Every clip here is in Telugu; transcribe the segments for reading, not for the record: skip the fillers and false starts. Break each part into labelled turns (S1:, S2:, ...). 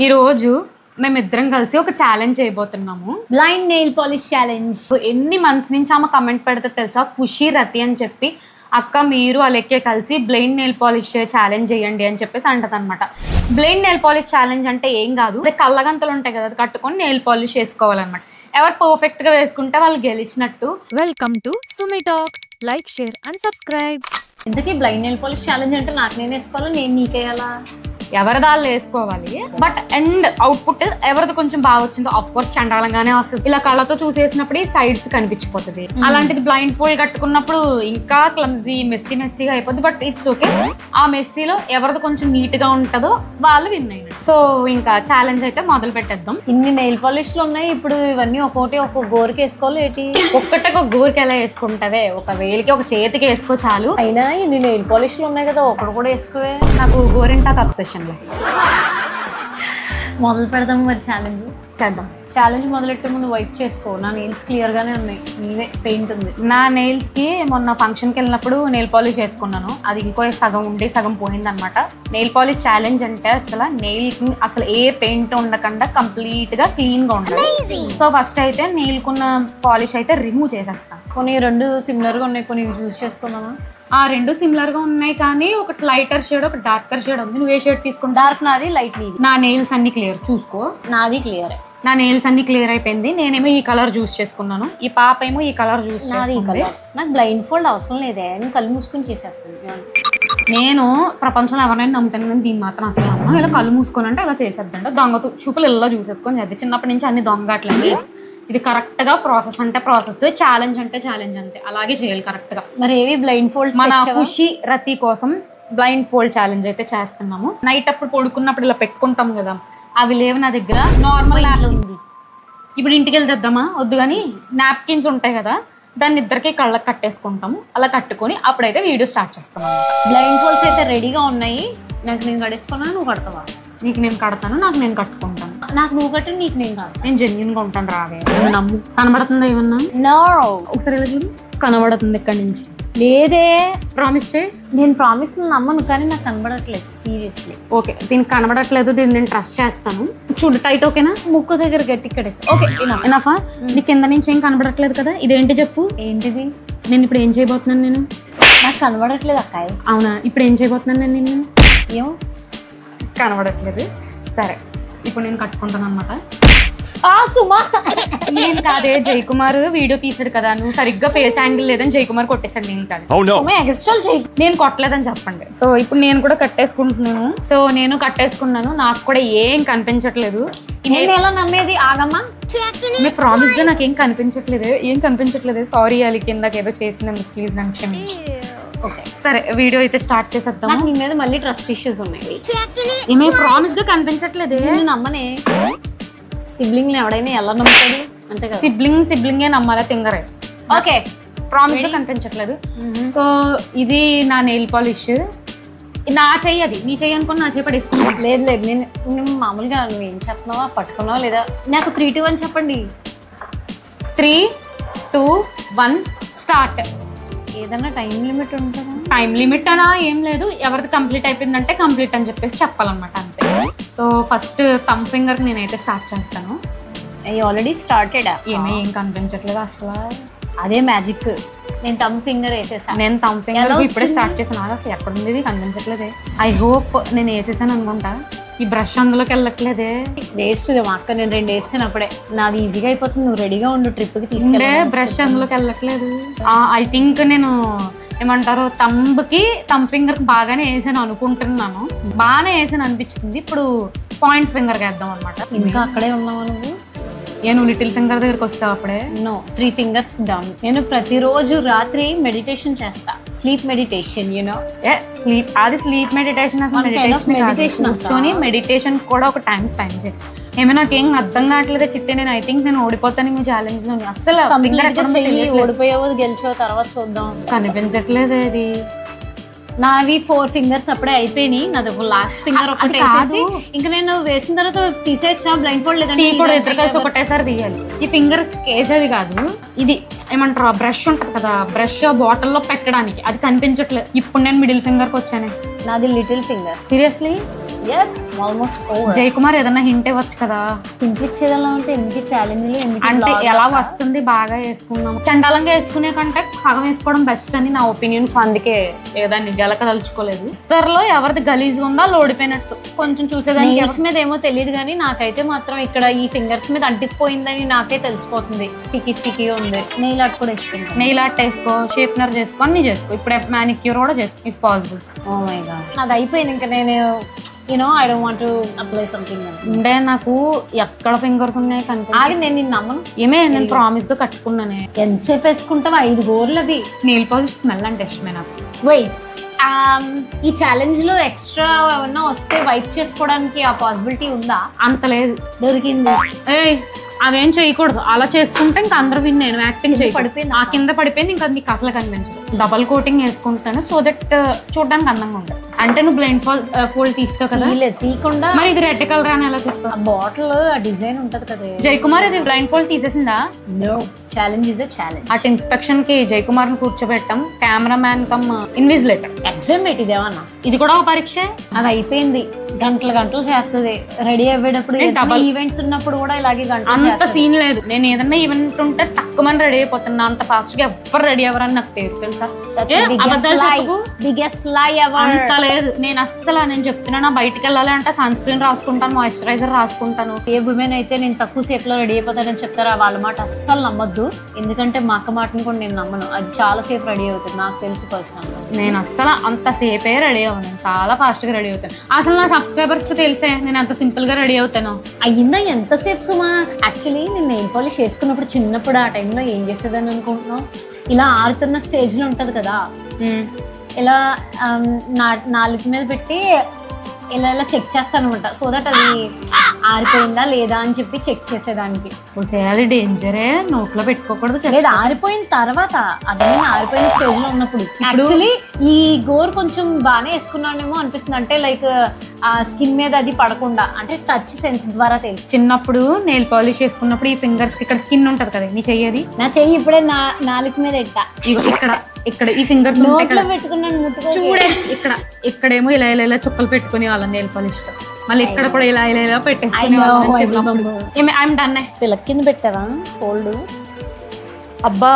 S1: ఈరోజు మేమిద్దరం కలిసి ఒక ఛాలెంజ్ చేయబోతున్నాము.
S2: Blind nail polish challenge.
S1: ఎన్ని మంత్స్ నుంచి ఆమె కమెంట్ పెడితే తెలుసా, ఖుషి రతి అని చెప్పి అక్క మీరు అలెక్కే కలిసి బ్లైండ్ నెయిల్ పాలిష్ ఛాలెంజ్ చేయండి అని చెప్పేసి అంటది అనమాట. బ్లైండ్ నెయిల్ పాలిష్ ఛాలెంజ్ అంటే ఏం కాదు, కళ్ళగంతలు ఉంటాయి కదా, అది కట్టుకొని నెయిల్ పాలిష్ వేసుకోవాలన్నమాట. ఎవరు పర్ఫెక్ట్ గా వేసుకుంటే వాళ్ళు గెలిచినట్టు.
S3: Welcome to Sumi talks. Like, share and subscribe.
S2: ఇంతకీ బ్లైండ్ నెయిల్ పాలిష్ ఛాలెంజ్ అంటే నాకు నేను వేసుకోవాలా, నేను నీకేయాలా?
S1: ఎవరి దాళ్ళు వేసుకోవాలి, బట్ ఎండ్ అవుట్పుట్ ఎవరిది కొంచెం బాగా వచ్చిందో ఆఫ్ కోర్స్ చండాలంగానే వస్తుంది. ఇలా కళ్ళతో చూసేసినప్పుడు ఈ సైడ్స్ కనిపించిపోతుంది. అలాంటిది బ్లైండ్ ఫోల్డ్ కట్టుకున్నప్పుడు ఇంకా క్లమ్జీ మెస్సీగా అయిపోద్ది. బట్ ఇట్స్ ఓకే, ఆ మెస్సీలో ఎవరిది కొంచెం నీట్ గా ఉంటుందో వాళ్ళు విన్ అయినట్టు. సో ఇంకా ఛాలెంజ్ అయితే మొదలు పెట్టేద్దాం.
S2: ఇన్ని నెయిల్ పాలిష్లు ఉన్నాయి, ఇప్పుడు ఇవన్నీ ఒక్కొక్కటి ఒక్కొక్క గోరుకి వేసుకోవాలి ఏంటి?
S1: ఒక్కటే ఒక గోరుకి ఎలా వేసుకుంటదే, ఒక వేలికి ఒక చేతికి వేసుకో చాలు.
S2: అయినా ఇన్ని నెయిల్ పాలిష్లు ఉన్నాయి కదా, ఒకటి కూడా వేసుకోవే.
S1: నాకు గోరింటాకు అబ్సెషన్.
S2: మొదలు పెడదాం మరి ఛాలెంజ్
S1: చేద్దాం.
S2: ఛాలెంజ్ మొదలెట్టే ముందు వైప్ చేసుకో. నా నెయిల్స్ క్లియర్ గానే ఉన్నాయి, నీవే పెయింట్ ఉంది.
S1: నా నెయిల్స్ కి మొన్న ఫంక్షన్కి వెళ్ళినప్పుడు నెయిల్ పాలిష్ వేసుకున్నాను, అది ఇంకో సగం ఉండి సగం పోయింది అనమాట. నెయిల్ పాలిష్ ఛాలెంజ్ అంటే అసలు నెయిల్ కి అసలు ఏ పెయింట్ ఉండకుండా కంప్లీట్ గా క్లీన్ గా ఉండాలి. సో ఫస్ట్ అయితే నెయిల్ కున్న పాలిష్ అయితే రిమూవ్ చేసేస్తాను.
S2: కొన్ని రెండు సిమిలర్ గా ఉన్నాయి, కొన్ని చూస్ చేసుకున్నామా?
S1: ఆ రెండు సిమిలర్ గా ఉన్నాయి, కానీ ఒక లైటర్ షేడ్ ఒక డార్కర్ షేడ్ ఉంది. నువ్వు ఏ షేడ్ తీసుకుంటా?
S2: డార్క్ నాది, లైట్ నీది.
S1: నా నెయిల్స్ అన్ని క్లియర్ చూసుకో.
S2: నాది క్లియర్.
S1: నా నెయిల్స్ అన్ని క్లియర్ అయిపోయింది. నేనేమో ఈ కలర్ చూస్ చేసుకున్నాను, ఈ పాప ఏమో ఈ కలర్ చూస్
S2: నాది ఈ కలర్. నాకు బ్లైండ్ ఫోల్డ్ అవసరం లేదే, నేను కళ్ళు మూసుకొని చేసేస్తాను.
S1: నేను ప్రపంచంలో ఎవరైనా నమ్ముతాను, కానీ దీన్ని మాత్రం అసలు అమ్మ ఇలా కళ్ళు మూసుకొని అంటే ఇలా చేసేద్దంట. దొంగ చూపులు ఇలా చూసేసుకొని చేద్దాం. చిన్నప్పటి నుంచి అన్ని దొంగట్లేదు. ఇది కరెక్ట్ గా ప్రాసెస్ అంటే ప్రాసెస్, ఛాలెంజ్ అంటే ఛాలెంజ్ అంతే, అలాగే చేయాలి కరెక్ట్ గా.
S2: మరి ఏవి బ్లైండ్ ఫోల్డ్?
S1: మన ఖుషి రతి కోసం బ్లైండ్ ఫోల్డ్ ఛాలెంజ్ అయితే చేస్తున్నాము. నైట్ అప్పుడు పడుకున్నప్పుడు ఇలా పెట్టుకుంటాం కదా, అవి లేవు నా దగ్గర. నార్మల్ ఉంది. ఇప్పుడు ఇంటికి వెళ్ళి తెద్దామా? వద్దు, కానీ నాప్కిన్స్ ఉంటాయి కదా, దాన్ని ఇద్దరికి కళ్ళకి కట్టేసుకుంటాము. అలా కట్టుకొని అప్పుడైతే వీడియో స్టార్ట్ చేస్తాం అన్నమాట.
S2: బ్లైండ్ ఫోల్డ్స్ అయితే రెడీగా ఉన్నాయి. నాకు నేను కట్టేసుకున్నా, నువ్వు కడతావా?
S1: నీకు నేను కడతాను, నాకు నేను కట్టుకుంటాను.
S2: నాకు నువ్వు కట్టు, నీకు నేను కాదు.
S1: నేను జెన్యున్ గా ఉంటాను. రావే, నమ్ము. కనబడుతుందా ఏమన్నా?
S2: నో.
S1: ఒకసారి కనబడుతుంది ఇక్కడి నుంచి.
S2: లేదే,
S1: ప్రామిస్ చేయి.
S2: నేను ప్రామిస్ నమ్మను, కానీ నాకు కనబడట్లేదు సీరియస్లీ.
S1: ఓకే, దీనికి కనబడట్లేదు, దీన్ని నేను ట్రస్ట్ చేస్తాను. చూడు టైట్. ఓకేనా?
S2: ముక్కు దగ్గర గట్టి కట్టేసి. ఓకే,
S1: ఎనఫా? నీ కింద నుంచి ఏం కనబడట్లేదు కదా, ఇదేంటి చెప్పు.
S2: ఏంటిది?
S1: నేను ఇప్పుడు ఏం చేయబోతున్నాను? నేను
S2: నాకు కనబడట్లేదు అక్కాయ్.
S1: అవునా? ఇప్పుడు ఏం చేయబోతున్నాను నేను?
S2: ఏమో
S1: కనబడట్లేదు. సరే, ఇప్పుడు నేను కట్టుకుంటాను అనమాట.
S2: సుమా,
S1: నేను కాదే, జయకుమార్ వీడియో తీసాడు కదా, నువ్వు సరిగ్గా ఫేస్ యాంగిల్ లేదని జయకుమార్ కొట్టేశాడు. నేను కాదు, నేను కొట్టలేదని చెప్పండి. సో ఇప్పుడు నేను కూడా కట్టేసుకుంటున్నాను. సో నేను కట్టేసుకున్నాను, నాకు కూడా ఏం కనిపించట్లేదు.
S2: ఎలా నమ్మేది? ఆగమ్మా,
S1: మీ ప్రామిస్ గా నాకేం కనిపించట్లేదు, ఏం కనిపించట్లేదు. సారీ అలి, కిందకి ఏదో చేసినందుకు ప్లీజ్ నన్ను క్షమించు. ఓకే సరే, వీడియో అయితే స్టార్ట్ చేసేద్దాం.
S2: నీ మీద మళ్ళీ ట్రస్ట్ ఇష్యూస్ ఉన్నాయి.
S1: ఏమీ ప్రామిస్ గా కనిపించట్లేదు.
S2: నేను నమ్మనే. సిబ్లింగ్ ఎవడైనా ఎలా నమ్ముతాడు? అంతే కదా,
S1: సిబ్లింగే నమ్మాలా, తింగరే. ఓకే, ప్రామిస్ గా కనిపించట్లేదు. సో ఇది నా నెయిల్ పాలిష్. నా చెయ్యి, అది నీ చెయ్యి అనుకుని నా చెయ్యి పడేసుకున్నా.
S2: లేదు లేదు, నేను మామూలుగా నువ్వు ఏం చెప్తున్నావా, పట్టుకున్నావా లేదా? నాకు 3, 2, 1 చెప్పండి.
S1: 3, 2, 1 స్టార్ట్.
S2: ఏదన్నా టైం లిమిట్ ఉంటుందా?
S1: టైం లిమిట్ అనా ఏం లేదు, ఎవరిది కంప్లీట్ అయిపోయిందంటే కంప్లీట్ అని చెప్పేసి చెప్పాలన్నమాట, అంతే. సో ఫస్ట్ థంబ్ ఫింగర్ నేనైతే స్టార్ట్ చేస్తాను.
S2: Already started.
S1: ఏం కనిపించట్లేదు అసలు,
S2: అదే మ్యాజిక్. నేను థంబ్ ఫింగర్ వేసేసాను.
S1: నేను థంబ్ ఫింగర్ ఇప్పుడే స్టార్ట్ చేసాను. అసలు ఎక్కడ ఉంది కనిపించట్లేదే. ఐ హోప్ నేను వేసేసాను అనుకుంటా. ఈ బ్రష్ అందులోకి వెళ్ళట్లేదే.
S2: వేస్ట్ మా అక్క, నేను 2 వేసాను అప్పుడే. నాది ఈజీగా అయిపోతుంది, నువ్వు రెడీగా ఉండు ట్రిప్కి తీసుకెళ్ళే.
S1: బ్రష్ అందులోకి వెళ్ళట్లేదు. ఐ థింక్ నేను ఏమంటారు, థంబ్ ఫింగర్ బాగానే వేసాను అనుకుంటున్నాను. బాగానే వేసాను అనిపించింది. ఇప్పుడు పాయింట్ ఫింగర్ వేద్దాం అనమాట.
S2: ఇంకా అక్కడే ఉన్నావా నువ్వు?
S1: నువ్వు లిటిల్ ఫింగర్ దగ్గరికి వస్తావు అప్పుడే.
S2: No, 3 fingers down. నేను ప్రతిరోజు రాత్రి మెడిటేషన్ చేస్తా, స్లీప్ మెడిటేషన్.
S1: స్లీప్, అది స్లీప్ మెడిటేషన్. మెడిటేషన్ కూర్చొని మెడిటేషన్ కూడా ఒక టైం స్పెండ్ చేయి. ఏమో నాకేం అర్థం కావట్లేదు చిట్టి. నేను ఐ థింక్ నేను ఓడిపోతాను మీ ఛాలెంజ్ లో. అసలు
S2: ఓడిపోయావో గెలిచావో తర్వాత చూద్దాం.
S1: కనిపించట్లేదు అది.
S2: నావి 4 ఫింగర్స్ అప్పుడే అయిపోయినాయి. నాది ఒక లాస్ట్ ఫింగర్ ఒకటి వేసేసి ఇంకా నేను వేసిన తర్వాత తీసేయచ్చా? బ్లైండ్ ఫోల్డ్ లేదంటే
S1: కూడా ఇద్దరు కలిసి ఒకటేసారి తీయాలి. ఈ ఫింగర్ వేసేది కాదు, ఇది ఏమంటారు బ్రష్ ఉంటుంది కదా, బ్రష్ బాటిల్ లో పెట్టడానికి, అది కనిపించట్లేదు. ఇప్పుడు నేను మిడిల్ ఫింగర్ కి వచ్చాను.
S2: నాది little finger.
S1: Seriously
S2: almost over.
S1: Jayakumar ఏదన్నా హింట్ ఇవ్వచ్చు కదా.
S2: తింపిచ్చేదలా ఉంటే ఎందుకు ఛాలెంజ్లు ఎందుకు
S1: అంటే ఎలా వస్తుంది బాగా వేసుకున్నాం, చండాలంగా వేసుకునే కంటే సగం వేసుకోవడం బెస్ట్ అని నా ఒపీనియన్. అందుకే ఏదాన్ని గెలక తలుచుకోలేదు. ఇద్దరులో ఎవరిది గలీజ్ ఉందా ఓడిపోయినట్టు కొంచెం చూసేదాన్ని.
S2: నెయిల్స్ మీద ఏమో తెలియదు కానీ నాకైతే మాత్రం ఇక్కడ ఈ ఫింగర్స్ మీద అంటిపోయిందని నాకే తెలిసిపోతుంది. స్టిక్కీ ఉంది. నెయిల్ ఆర్ట్ కూడా వేసుకుంటాను.
S1: నెయిల్ ఆర్ట్ వేసుకో, షేప్నర్ చేసుకో, అన్ని చేసుకో. ఇప్పుడే మ్యానిక్యూర్ కూడా చేసుకో if possible.
S2: Oh my God, అది అయిపోయింది. ఇంకా నేను I don't want to apply something
S1: అంటే నాకు ఎక్కడ ఫింగర్స్ ఉన్నాయి కనుక
S2: నేను నిన్ను నమ్మను.
S1: ఏమే నేను ప్రామిస్ గా కట్టుకున్నానే.
S2: ఎంతసేపు వేసుకుంటావు? 5 గోర్లు అవి.
S1: నెయిల్ పాలిష్ స్మెల్ అంటే ఇష్టమే నాకు.
S2: వెయిట్, ఈ ఛాలెంజ్ లో ఎక్స్ట్రా ఏమన్నా వస్తే వైప్ చేసుకోవడానికి ఆ పాసిబిలిటీ ఉందా?
S1: అంత లేదు.
S2: దొరికింది.
S1: అవేం చేయకూడదు. అలా చేసుకుంటే ఇంకా అందరూ విన్. నేను యాక్టింగ్ చేయి
S2: పడిపోయింది.
S1: ఆ కింద పడిపోయింది. ఇంకా నీకు అసలు కనిపించదు. డబల్ కోటింగ్ వేసుకుంటాను సో దట్ చూడడానికి అందంగా ఉంటుంది. అంటే నువ్వు బ్లైండ్ ఫోల్డ్ తీస్తావు కదా,
S2: తీయకుండా.
S1: మరి ఇది రెడ్ కలర్ అని ఎలా చెప్తావు?
S2: ఆ బాటిల్ ఆ డిజైన్ ఉంటది కదా.
S1: జయకుమార్ ఇది బ్లైండ్ ఫోల్డ్ తీసేసిందా?
S2: No, challenge is a challenge.
S1: అటు ఇన్స్పెక్షన్ కి జయకుమార్ ని కూర్చోబెట్టాం. Cameraman cum invigilator.
S2: ఎగ్జామ్ పెట్టి ఇదేమన్నా?
S1: ఇది కూడా ఒక పరీక్ష.
S2: అది అయిపోయింది. గంటలు చేస్తుంది. రెడీ అయ్యేటప్పుడు ఈవెంట్స్ ఉన్నప్పుడు కూడా ఇలాగే
S1: అంత సీన్ లేదు. నేను ఏదన్నా ఈవెంట్ ఉంటే తక్కువని రెడీ అయిపోతున్నా. అంత ఫాస్ట్ గా ఎవ్వరు రెడీ అవ్వరని నాకు పేరు తెలుసా. అంత లేదు. నేను అస్సలు నేను చెప్తున్నా, బయటకు వెళ్ళాలి అంటే సన్ స్క్రీన్ రాసుకుంటాను, మాయిశ్చరైజర్ రాసుకుంటాను.
S2: ఏ ఉమెన్ అయితే నేను తక్కువ సేపు లో రెడీ అయిపోతానని చెప్తారా వాళ్ళ మాట అస్సలు నమ్మొద్దు. ఎందుకంటే మా అక్క మాటను కూడా నేను నమ్మను. అది చాలా సేపు రెడీ అవుతుంది నాకు తెలిసి పర్సనల్ గా.
S1: నేను అస్సలు అంత సేపే రెడీ అవ్వను. చాలా ఫాస్ట్ గా రెడీ అవుతాను. అసలు నా సబ్స్క్రైబర్స్ కి తెలిసే నేను ఎంత సింపుల్ గా రెడీ అవుతాను.
S2: అయ్యిందా ఎంతసేపు సుమా? యాక్చువల్లీ నేను నెయిల్ పాలిష్ వేసుకున్నప్పుడు చిన్నప్పుడు ఆ టైంలో ఏం చేసేదని అనుకుంటున్నావు? ఇలా ఆరుతున్న స్టేజ్ లో ఉంటది కదా, ఇలా నాలుగు మీద పెట్టి ఇలా చెక్ చేస్తాను అనమాట. సో దట్ అది ఆరిపోయిందా లేదా అని చెప్పి చెక్ చేసేదానికి.
S1: అది డేంజరే, నోట్లో పెట్టుకోకూడదు.
S2: లేదు, ఆరిపోయిన తర్వాత, అది నేను ఆరిపోయిన స్టేజ్ లో ఉన్నప్పుడు. యాక్చువల్లీ ఈ గోర్ కొంచెం బాగానే వేసుకున్నానేమో అనిపిస్తుంది. అంటే లైక్ ఆ స్కిన్ మీద అది పడకుండా, అంటే టచ్ సెన్స్ ద్వారా తెలియదు.
S1: చిన్నప్పుడు నెయిల్ పాలిష్ వేసుకున్నప్పుడు ఈ ఫింగర్స్ కి ఇక్కడ స్కిన్ ఉంటది కదా, నీ చెయ్యి.
S2: నా చెయ్యి ఇప్పుడే నాలుగు మీద ఎట్టా.
S1: ఇక్కడ ఈ ఫింగర్స్
S2: పెట్టుకున్నాను.
S1: చూడే ఇక్కడేమో ఇలా ఇలా చుక్కలు పెట్టుకుని వాళ్ళ నెయిల్ పాలిష్ తో, మళ్ళీ ఇక్కడ కూడా ఇలా ఇలా పెట్టేసుకుని ఐఎమ్ డన్.
S2: పిల్లకి కింద పెట్టావా ఫోల్డ్?
S1: అబ్బా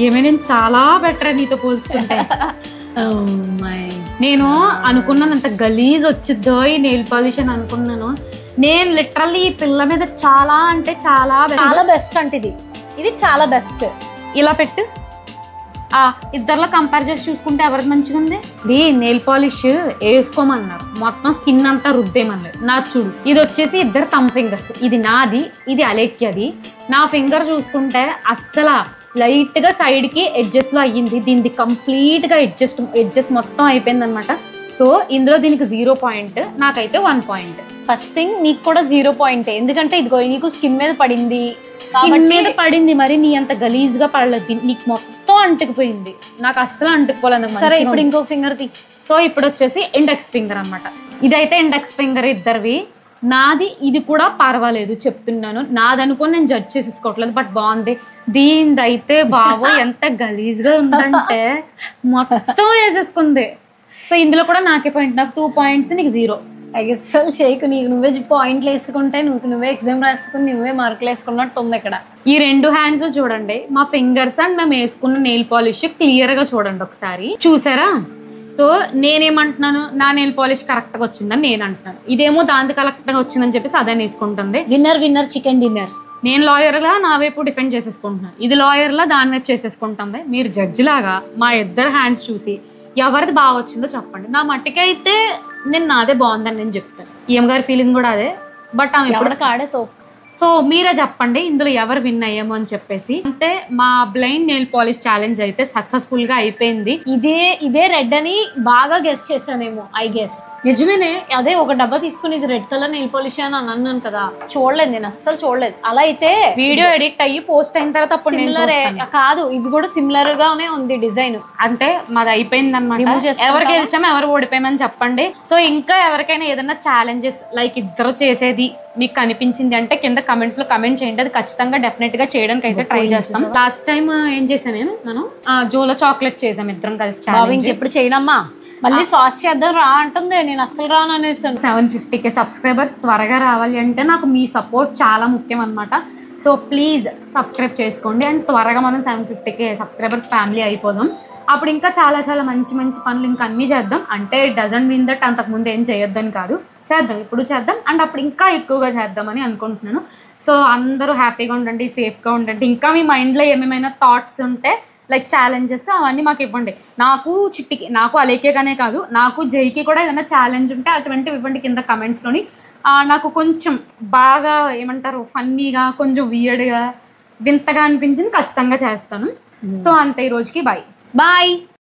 S1: ఏమే నేను చాలా బెటర్ నీతో పోల్చుకుంటే. నేను అనుకున్నాను అంత గలీజ్ వచ్చిద్దో ఈ నెయిల్ పాలిష్ అని అనుకున్నాను. నేను లిటరల్లీ ఈ పిల్ల మీద చాలా అంటే చాలా
S2: బెస్ట్ అంటే ఇది చాలా బెస్ట్.
S1: ఇలా పెట్టు. ఇద్దరిలో కంపేర్ చేసి చూసుకుంటే ఎవరికి మంచిగా ఉంది? ఇది నెయిల్ పాలిష్ వేసుకోమన్నారు, మొత్తం స్కిన్ అంతా రుద్దేమన్నారు. నా చూడు, ఇది వచ్చేసి ఇద్దరు తమ్ ఫింగర్స్. ఇది నాది, ఇది అలేఖ్యది. నా ఫింగర్ చూసుకుంటే అస్సలు లైట్ గా సైడ్ కి ఎడ్జెస్ లో అయ్యింది. దీనికి కంప్లీట్ గా ఎడ్జెస్ మొత్తం అయిపోయింది అనమాట. సో ఇందులో దీనికి 0 పాయింట్, నాకైతే 1 పాయింట్.
S2: ఫస్ట్ థింగ్ నీకు కూడా 0 పాయింట్. ఎందుకంటే ఇదిగో నీకు స్కిన్ మీద పడింది.
S1: స్కిన్ మీద పడింది, మరి నీ అంత గలీజ్ గా పడలేదు. నీకు మొత్తం అంటుకుపోయింది, నాకు అస్సలు అంటుకోలేదు.
S2: సరే, ఇప్పుడు ఇంకో ఫింగర్ తీ.
S1: సో ఇప్పుడు వచ్చేసి ఇండెక్స్ ఫింగర్ అనమాట. ఇదైతే ఇండెక్స్ ఫింగర్ ఇద్దరివి. నాది ఇది కూడా పర్వాలేదు చెప్తున్నాను. నాది అనుకోని నేను జడ్జ్ చేసేసుకోవట్లేదు, బట్ బాగుంది. దీనిదైతే బాబో ఎంత గలీజ్ గా ఉందంటే మొత్తం వేసేసుకుంది. సో ఇందులో కూడా నాకే పాయింట్, నాకు 2 పాయింట్స్, నీకు 0.
S2: ఎక్స్ట్రాల్ చేయకు. నీకు నువ్వే పాయింట్లు వేసుకుంటే నువ్వే ఎగ్జామ్ రాసుకుని నువ్వే మార్కులు వేసుకున్నట్టు ఉంది ఇక్కడ.
S1: ఈ 2 హ్యాండ్స్ చూడండి, మా ఫింగర్స్ అండ్ మేము వేసుకున్న నెయిల్ పాలిష్ క్లియర్ గా చూడండి ఒకసారి. చూసారా? సో నేనేమంటున్నాను, నా నెయిల్ పాలిష్ కరెక్ట్ గా వచ్చిందని నేను అంటున్నాను. ఇదేమో దాని కరెక్ట్ గా వచ్చిందని చెప్పేసి అదే వేసుకుంటుంది.
S2: Winner chicken dinner.
S1: నేను లాయర్ లా నా వైపు డిఫెండ్ చేసేసుకుంటున్నాను, ఇది లాయర్ లా దాని వైపు చేసేసుకుంటుంది. మీరు జడ్జి లాగా మా ఇద్దరు హ్యాండ్స్ చూసి ఎవరిది బాగా వచ్చిందో చెప్పండి. నా మట్టికైతే నేను నాదే బాగుందని నేను చెప్తాను. ఈఎం గారి ఫీలింగ్ కూడా అదే. బట్ ఆమె
S2: ఎవరికి ఆడే తో.
S1: సో మీరే చెప్పండి ఇందులో ఎవరు విన్ అయ్యాము అని చెప్పేసి. అంటే మా బ్లైండ్ నెయిల్ పాలిష్ ఛాలెంజ్ అయితే సక్సెస్ఫుల్ గా అయిపోయింది.
S2: ఇదే రెడ్ అని బాగా గెస్ చేశానేమో, ఐ గెస్. నిజమేనే, అదే ఒక డబ్బా తీసుకుని ఇది రెడ్ కలర్ నెయిల్ పాలిష్ అని అన్నాను కదా. చూడలేదు, నేను అస్సలు చూడలేదు. అలా అయితే
S1: వీడియో ఎడిట్ అయ్యి పోస్ట్ అయిన తర్వాత అప్పుడు
S2: సిమిలరే కాదు, ఇది కూడా సిమిలర్ గానే ఉంది డిజైన్.
S1: అంటే మాది అయిపోయింది అనమాట. ఎవరు గెలిచామో ఎవరు ఓడిపోయామని చెప్పండి. సో ఇంకా ఎవరికైనా ఏదైనా ఛాలెంజెస్ లైక్ ఇద్దరు చేసేది మీకు కనిపించింది అంటే కింద కమెంట్స్ లో కమెంట్ చేయండి. అది ఖచ్చితంగా డెఫినెట్ గా చేయడానికి అయితే ట్రై చేస్తాం. లాస్ట్ టైం ఏం చేసాను మనం జోలో చాక్లెట్ చేసాం ఇద్దరం కలిసి.
S2: ఎప్పుడు చేయనమ్మా, మళ్ళీ సాస్ చేద్దాం రా అంటుంది. నేను అస్సలు రాను అనేసాను.
S1: 750K సబ్స్క్రైబర్స్ త్వరగా రావాలి అంటే నాకు మీ సపోర్ట్ చాలా ముఖ్యం అనమాట. సో ప్లీజ్ సబ్స్క్రైబ్ చేసుకోండి అండ్ త్వరగా మనం 750K సబ్స్క్రైబర్స్ ఫ్యామిలీ అయిపోదాం. అప్పుడు ఇంకా చాలా చాలా మంచి మంచి పనులు ఇంకా అన్నీ చేద్దాం. అంటే డజంట్ మీన్ దట్ అంతకుముందు ఏం చేయొద్దని కాదు, చేద్దాం, ఇప్పుడు చేద్దాం అండ్ అప్పుడు ఇంకా ఎక్కువగా చేద్దామని అనుకుంటున్నాను. సో అందరూ హ్యాపీగా ఉండండి, సేఫ్గా ఉండండి. ఇంకా మీ మైండ్లో ఏమేమైనా థాట్స్ ఉంటే లైక్ ఛాలెంజెస్ అవన్నీ మాకు ఇవ్వండి. నాకు చిట్టికి, నాకు అలేకేగానే కాదు, నాకు జైకి కూడా ఏదైనా ఛాలెంజ్ ఉంటే అటువంటివి ఇవ్వండి కింద కమెంట్స్లోని. నాకు కొంచెం బాగా ఏమంటారు ఫన్నీగా, కొంచెం వియర్డ్గా, వింతగా అనిపించింది ఖచ్చితంగా చేస్తాను. సో అంతే, ఈ రోజుకి బాయ్.